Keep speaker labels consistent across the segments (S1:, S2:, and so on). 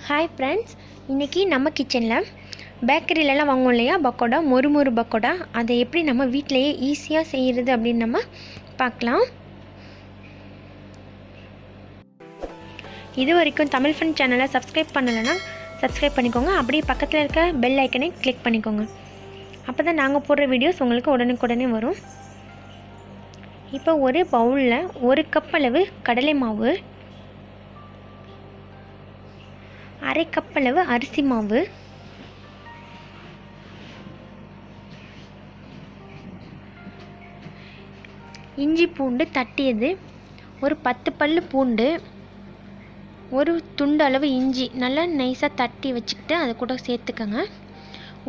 S1: Hi friends, இன்றைக்கி நம்ம கிச்சனில் பேக்கரியிலலாம் வாங்குவோம் இல்லையா பக்கோடா, மொறு பக்கோடா, அதை எப்படி நம்ம வீட்டிலையே ஈஸியாக செய்கிறது அப்படின்னு நம்ம பார்க்கலாம். இது வரைக்கும் தமிழ் ஃப்ரெண்ட் சேனலை சப்ஸ்கிரைப் பண்ணலைன்னா சப்ஸ்கிரைப் பண்ணிக்கோங்க. அப்படியே பக்கத்தில் இருக்க பெல் ஐக்கனை கிளிக் பண்ணிக்கோங்க. அப்போ தான் நாங்கள் போடுற வீடியோஸ் உங்களுக்கு உடனுக்குடனே வரும். இப்போ ஒரு பவுலில் 1 கப் அளவு கடலை மாவு, 1/2 கப் அளவு அரிசி மாவு, இஞ்சி பூண்டு தட்டியது, ஒரு 10 பல்லு பூண்டு, ஒரு துண்டு அளவு இஞ்சி நல்லா நைஸாக தட்டி வச்சுக்கிட்டு அதை கூட சேர்த்துக்கோங்க.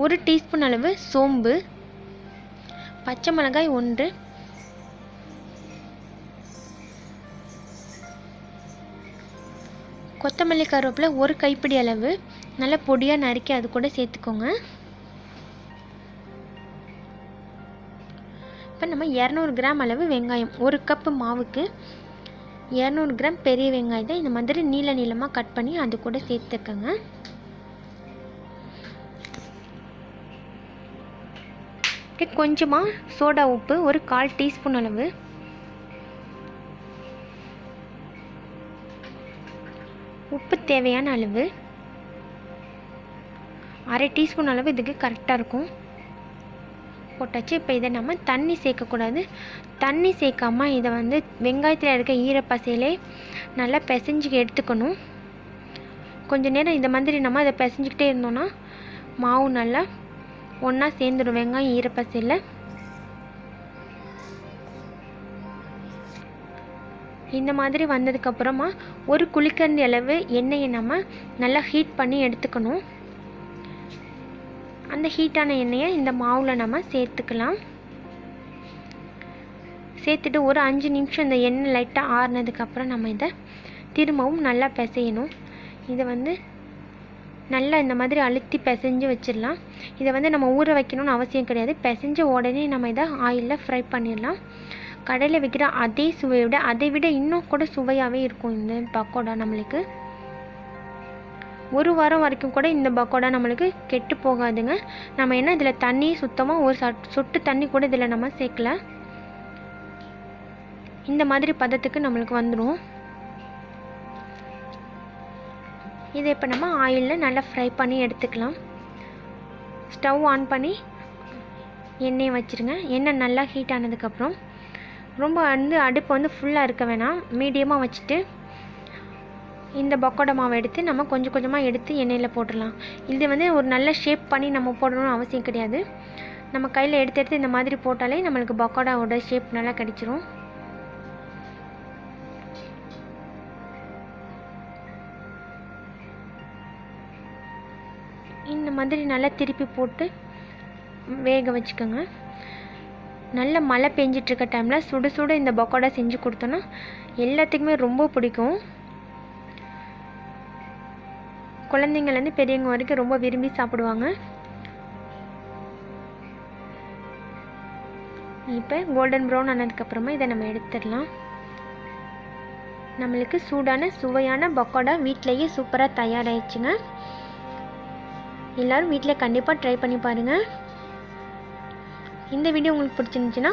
S1: 1 டீஸ்பூன் அளவு சோம்பு, பச்சை மிளகாய் 1, கொத்தமல்லி கருவேப்பிலை 1 கைப்பிடி அளவு நல்லா பொடியாக நறுக்கி அது கூட சேர்த்துக்கோங்க. இப்போ நம்ம 200 கிராம் அளவு வெங்காயம், 1 கப்பு மாவுக்கு 200 கிராம் பெரிய வெங்காயத்தை இந்த மாதிரி நீளமாக கட் பண்ணி அது கூட சேர்த்துக்கோங்க. கொஞ்சமாக சோடா உப்பு, ஒரு 1/4 டீஸ்பூன் அளவு, உப்பு தேவையான அளவு, 1/2 டீஸ்பூன் அளவு இதுக்கு கரெக்டாக இருக்கும் போட்டாச்சு. இப்போ இதை நம்ம தண்ணி சேர்க்கக்கூடாது. தண்ணி சேர்க்காமல் இதை வெங்காயத்தில் இருக்க ஈரப்பசையிலே நல்லா பிசைஞ்சு எடுத்துக்கணும். கொஞ்சம் நேரம் இந்த மாதிரி நம்ம அதை பிசைஞ்சிக்கிட்டே இருந்தோன்னா மாவு நல்லா ஒன்றா சேர்ந்துடும் வெங்காயம் ஈரப்பசையில். இந்த மாதிரி வந்ததுக்கப்புறமா ஒரு குழிக்கரண்டி அளவு எண்ணெயை நம்ம நல்லா ஹீட் பண்ணி எடுத்துக்கணும். அந்த ஹீட்டான எண்ணெயை இந்த மாவில் நம்ம சேர்த்துக்கலாம். சேர்த்துட்டு ஒரு 5 நிமிஷம் இந்த எண்ணெய் லைட்டாக ஆறுனதுக்கப்புறம் நம்ம இதை திரும்பவும் நல்லா பிசையணும். இதை நல்லா இந்த மாதிரி அழுத்தி பிசைஞ்சு வச்சிடலாம். இதை நம்ம ஊற வைக்கணும்னு அவசியம் கிடையாது. பிசைஞ்ச உடனே நம்ம இதை ஆயிலில் ஃப்ரை பண்ணிடலாம். கடையில் வைக்கிற அதே சுவையை விட அதை விட இன்னும் கூட சுவையாகவே இருக்கும் இந்த பக்கோடா. நம்மளுக்கு 1 வாரம் வரைக்கும் கூட இந்த பக்கோடா நம்மளுக்கு கெட்டு போகாதுங்க. நம்ம என்ன இதில் தண்ணி சுத்தமாக ஒரு சொட்டு தண்ணி கூட இதில் நம்ம சேர்க்கல. இந்த மாதிரி பதத்துக்கு நம்மளுக்கு வந்துடும். இதை இப்போ நம்ம ஆயிலில் நல்லா ஃப்ரை பண்ணி எடுத்துக்கலாம். ஸ்டவ் ஆன் பண்ணி எண்ணெயை வச்சுருங்க. எண்ணெய் நல்லா ஹீட் ஆனதுக்கப்புறம் ரொம்ப அடுப்பு ஃபுல்லாக இருக்க வேணாம், மீடியமாக வச்சுட்டு இந்த பக்கோடா மாவை எடுத்து நம்ம கொஞ்சம் கொஞ்சமாக எடுத்து எண்ணெயில் போட்டுடலாம். இது ஒரு நல்ல ஷேப் பண்ணி நம்ம போடணும்னு அவசியம் கிடையாது. நம்ம கையில் எடுத்து இந்த மாதிரி போட்டாலே நம்மளுக்கு பக்கோடாவோட ஷேப் நல்லா கிடைச்சிரும். இந்த மாதிரி நல்லா திருப்பி போட்டு வேக வச்சுக்கோங்க. நல்ல மழை பெஞ்சிட்ருக்க டைமில் சுட சுட இந்த பக்கோடா செஞ்சு கொடுத்தோன்னா எல்லாத்துக்குமே ரொம்ப பிடிக்கும். குழந்தைங்கள்லேருந்து பெரியவங்க வரைக்கும் ரொம்ப விரும்பி சாப்பிடுவாங்க. இப்போ கோல்டன் ப்ரௌன் ஆனதுக்கப்புறமா இதை நம்ம எடுத்துடலாம். நம்மளுக்கு சூடான சுவையான பக்கோடா வீட்டிலையே சூப்பராக தயாராகிடுச்சுங்க. எல்லோரும் வீட்டில் கண்டிப்பாக ட்ரை பண்ணி பாருங்கள். இந்த வீடியோ உங்களுக்கு பிடிச்சிருந்துச்சுன்னா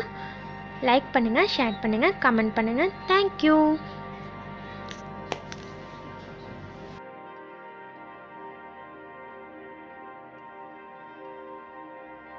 S1: லைக் பண்ணுங்கள், ஷேர் பண்ணுங்கள், கமெண்ட் பண்ணுங்கள். தேங்க்யூ.